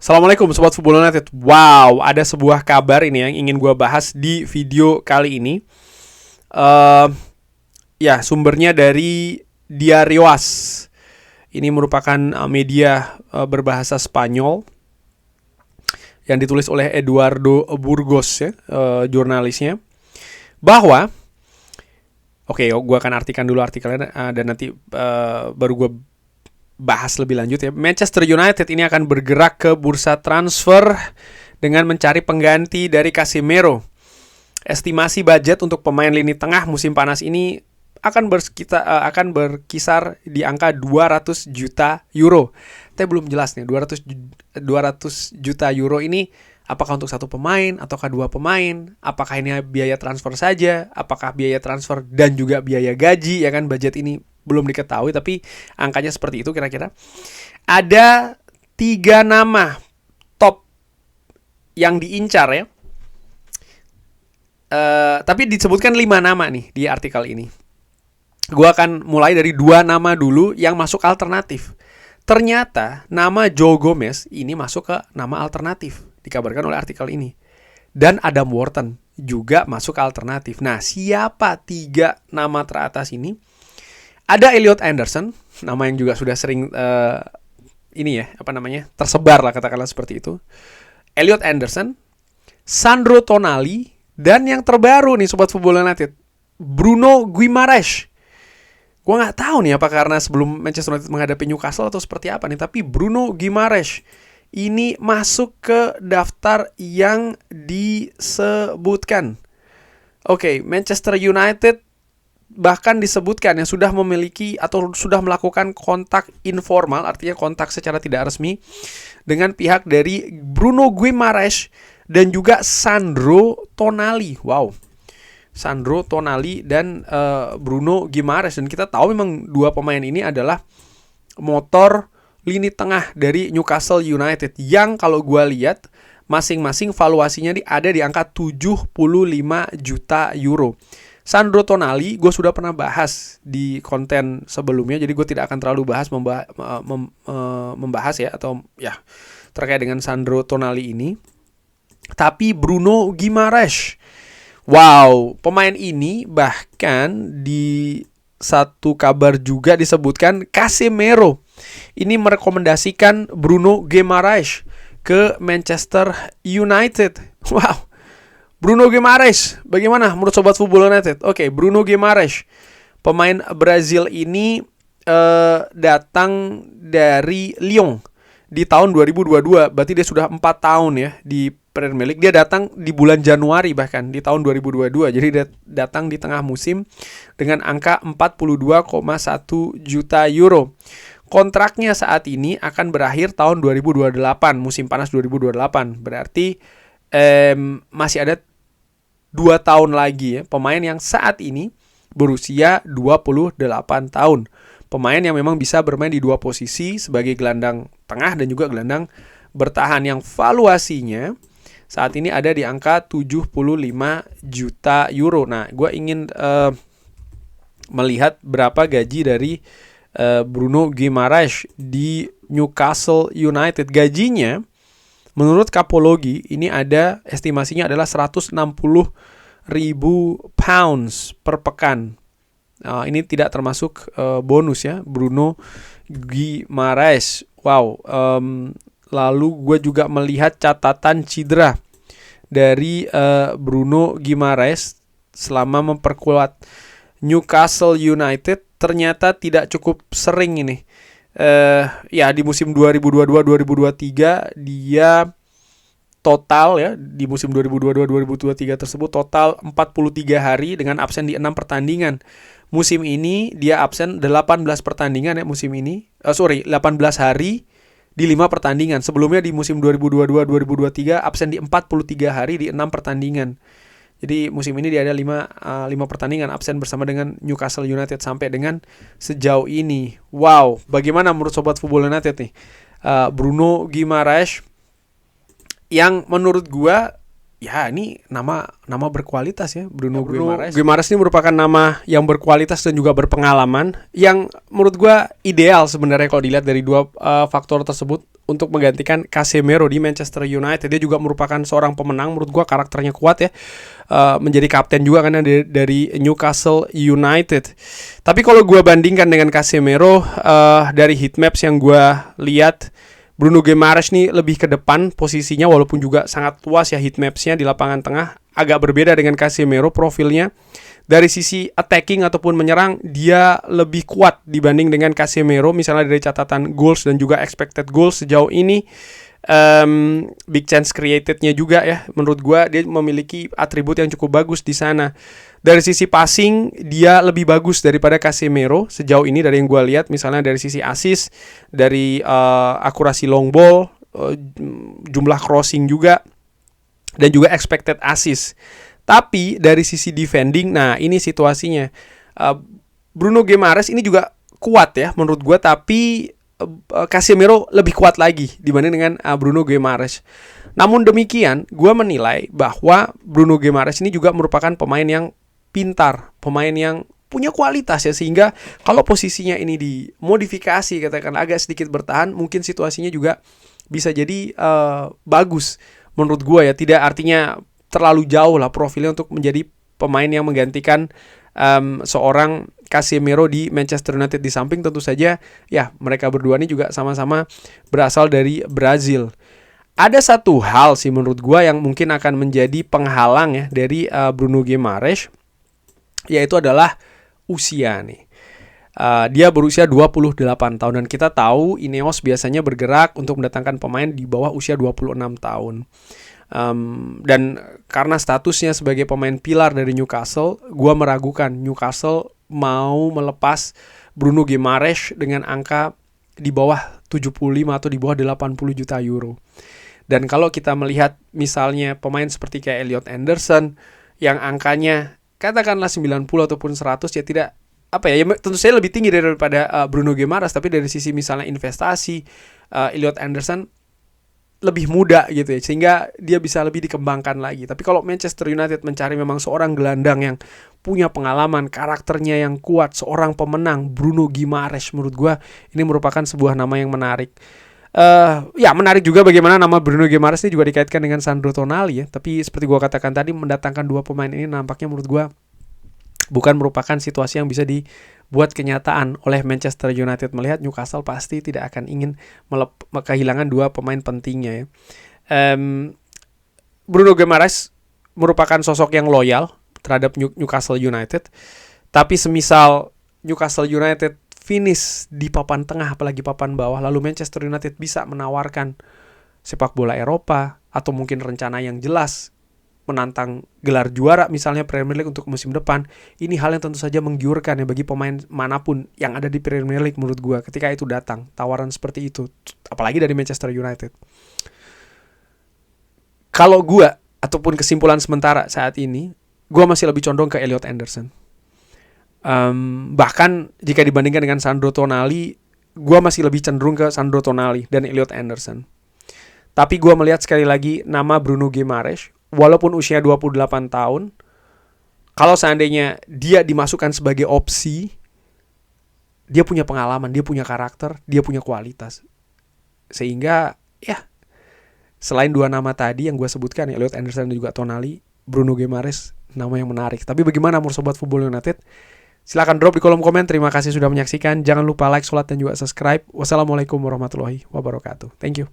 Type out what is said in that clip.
Assalamualaikum Sobat Football United. Wow, ada sebuah kabar ini yang ingin gue bahas di video kali ini. Eh, Ya, sumbernya dari Diarioas. Ini merupakan media berbahasa Spanyol yang ditulis oleh Eduardo Burgos ya, jurnalisnya. Bahwa, gue akan artikan dulu artikelnya dan nanti baru gue bahas lebih lanjut ya. Manchester United ini akan bergerak ke bursa transfer dengan mencari pengganti dari Casemiro. Estimasi budget untuk pemain lini tengah musim panas ini akan berkisar di angka 200 juta euro. Tapi belum jelas nih, 200 juta euro ini apakah untuk satu pemain ataukah dua pemain? Apakah ini biaya transfer saja? Apakah biaya transfer dan juga biaya gaji? Ya kan, budget ini belum diketahui, tapi angkanya seperti itu kira-kira. Ada 3 nama top yang diincar ya. Tapi disebutkan 5 nama nih di artikel ini. Gue akan mulai dari 2 nama dulu yang masuk alternatif. Ternyata nama Joe Gomez ini masuk ke nama alternatif, dikabarkan oleh artikel ini. Dan Adam Wharton juga masuk ke alternatif. Nah, siapa 3 nama teratas ini? Ada Elliot Anderson, nama yang juga sudah sering tersebar lah, katakanlah seperti itu. Elliot Anderson, Sandro Tonali, dan yang terbaru nih Sobat Football United, Bruno Guimaraes. Gue nggak tahu nih apa karena sebelum Manchester United menghadapi Newcastle atau seperti apa nih, tapi Bruno Guimaraes ini masuk ke daftar yang disebutkan. Manchester United bahkan disebutkan yang sudah memiliki atau sudah melakukan kontak informal, artinya kontak secara tidak resmi dengan pihak dari Bruno Guimaraes dan juga Sandro Tonali. Wow, Sandro Tonali dan Bruno Guimaraes. Dan kita tahu memang 2 pemain ini adalah motor lini tengah dari Newcastle United yang kalau gue lihat masing-masing valuasinya ada di angka 75 juta euro. Sandro Tonali gue sudah pernah bahas di konten sebelumnya, jadi gue tidak akan terlalu membahas ya atau ya terkait dengan Sandro Tonali ini. Tapi Bruno Guimaraes, wow, pemain ini bahkan di satu kabar juga disebutkan Casemiro ini merekomendasikan Bruno Guimaraes ke Manchester United. Wow, Bruno Guimaraes, bagaimana menurut Sobat Football United? Bruno Guimaraes, pemain Brazil ini datang dari Lyon di tahun 2022. Berarti dia sudah 4 tahun ya di Premier League. Dia datang di bulan Januari bahkan di tahun 2022. Jadi dia datang di tengah musim dengan angka 42,1 juta euro. Kontraknya saat ini akan berakhir tahun 2028, musim panas 2028. Berarti masih ada 2 tahun lagi ya. Pemain yang saat ini berusia 28 tahun. Pemain yang memang bisa bermain di 2 posisi sebagai gelandang tengah dan juga gelandang bertahan, yang valuasinya saat ini ada di angka 75 juta euro. Nah, gue ingin melihat berapa gaji dari Bruno Guimaraes di Newcastle United. Gajinya menurut Capology ini ada estimasinya adalah 160.000 pounds per pekan. Ini tidak termasuk bonus ya, Bruno Guimaraes. Wow. Lalu gue juga melihat catatan cedera dari Bruno Guimaraes selama memperkuat Newcastle United. Ternyata tidak cukup sering ini. Di musim 2022-2023 dia total ya, di musim 2022-2023 tersebut total 43 hari dengan absen di 6 pertandingan. Musim ini dia absen 18 pertandingan ya musim ini. 18 hari di 5 pertandingan. Sebelumnya di musim 2022-2023 absen di 43 hari di 6 pertandingan. Jadi musim ini dia ada 5 pertandingan absen bersama dengan Newcastle United sampai dengan sejauh ini. Wow, bagaimana menurut Sobat Football United nih? Bruno Guimaraes yang menurut gua ya ini nama berkualitas ya, Bruno Guimaraes. Guimaraes ini merupakan nama yang berkualitas dan juga berpengalaman, yang menurut gue ideal sebenarnya kalau dilihat dari dua faktor tersebut untuk menggantikan Casemiro di Manchester United. Dia juga merupakan seorang pemenang, menurut gue karakternya kuat ya, menjadi kapten juga kan dari Newcastle United. Tapi kalau gue bandingkan dengan Casemiro, dari heatmaps yang gue lihat, Bruno Guimaraes nih lebih ke depan posisinya, walaupun juga sangat luas ya heatmapsnya di lapangan tengah. Agak berbeda dengan Casemiro profilnya. Dari sisi attacking ataupun menyerang, dia lebih kuat dibanding dengan Casemiro. Misalnya dari catatan goals dan juga expected goals sejauh ini, big chance created-nya juga ya, menurut gue dia memiliki atribut yang cukup bagus di sana. Dari sisi passing, dia lebih bagus daripada Casemiro sejauh ini dari yang gue lihat. Misalnya dari sisi assist, dari akurasi long ball, jumlah crossing juga, dan juga expected assist. Tapi dari sisi defending, nah ini situasinya, Bruno Guimaraes ini juga kuat ya menurut gue, tapi Casemiro lebih kuat lagi dibanding dengan Bruno Guimaraes. Namun demikian, gue menilai bahwa Bruno Guimaraes ini juga merupakan pemain yang pintar, pemain yang punya kualitas ya, sehingga kalau posisinya ini dimodifikasi, katakan agak sedikit bertahan, mungkin situasinya juga bisa jadi bagus menurut gue ya. Tidak artinya terlalu jauh lah profilnya untuk menjadi pemain yang menggantikan seorang Casemiro di Manchester United. Di samping tentu saja ya mereka berdua ini juga sama-sama berasal dari Brazil. Ada satu hal sih menurut gue yang mungkin akan menjadi penghalang ya dari Bruno Guimaraes, yaitu adalah usia nih. Dia berusia 28 tahun dan kita tahu Ineos biasanya bergerak untuk mendatangkan pemain di bawah usia 26 tahun. Dan karena statusnya sebagai pemain pilar dari Newcastle, gue meragukan Newcastle mau melepas Bruno Guimaraes dengan angka di bawah 75 atau di bawah 80 juta euro. Dan kalau kita melihat misalnya pemain seperti kayak Elliot Anderson yang angkanya katakanlah 90 ataupun 100, ya tidak tentu saja lebih tinggi daripada Bruno Guimaraes, tapi dari sisi misalnya investasi, Elliot Anderson lebih muda gitu ya, sehingga dia bisa lebih dikembangkan lagi. Tapi kalau Manchester United mencari memang seorang gelandang yang punya pengalaman, karakternya yang kuat, seorang pemenang, Bruno Guimaraes menurut gue ini merupakan sebuah nama yang menarik. Ya menarik juga bagaimana nama Bruno Guimaraes ini juga dikaitkan dengan Sandro Tonali ya. Tapi seperti gue katakan tadi, mendatangkan dua pemain ini nampaknya menurut gue bukan merupakan situasi yang bisa dibuat kenyataan oleh Manchester United, melihat Newcastle pasti tidak akan ingin kehilangan dua pemain pentingnya ya. Bruno Guimaraes merupakan sosok yang loyal terhadap Newcastle United, tapi semisal Newcastle United finish di papan tengah apalagi papan bawah, lalu Manchester United bisa menawarkan sepak bola Eropa atau mungkin rencana yang jelas menantang gelar juara misalnya Premier League untuk musim depan, ini hal yang tentu saja menggiurkan ya bagi pemain manapun yang ada di Premier League menurut gue ketika itu datang tawaran seperti itu, apalagi dari Manchester United. Kalau gue ataupun kesimpulan sementara saat ini, gue masih lebih condong ke Elliot Anderson. Bahkan jika dibandingkan dengan Sandro Tonali, gue masih lebih cenderung ke Sandro Tonali dan Elliot Anderson. Tapi gue melihat sekali lagi nama Bruno Guimaraes, walaupun usia 28 tahun, kalau seandainya dia dimasukkan sebagai opsi, dia punya pengalaman, dia punya karakter, dia punya kualitas. Sehingga ya, selain dua nama tadi yang gue sebutkan, Elliot Anderson dan juga Tonali, Bruno Guimaraes nama yang menarik. Tapi bagaimana menurut Sobat Football United? Silahkan drop di kolom komen. Terima kasih sudah menyaksikan. Jangan lupa like, share, dan juga subscribe. Wassalamualaikum warahmatullahi wabarakatuh. Thank you.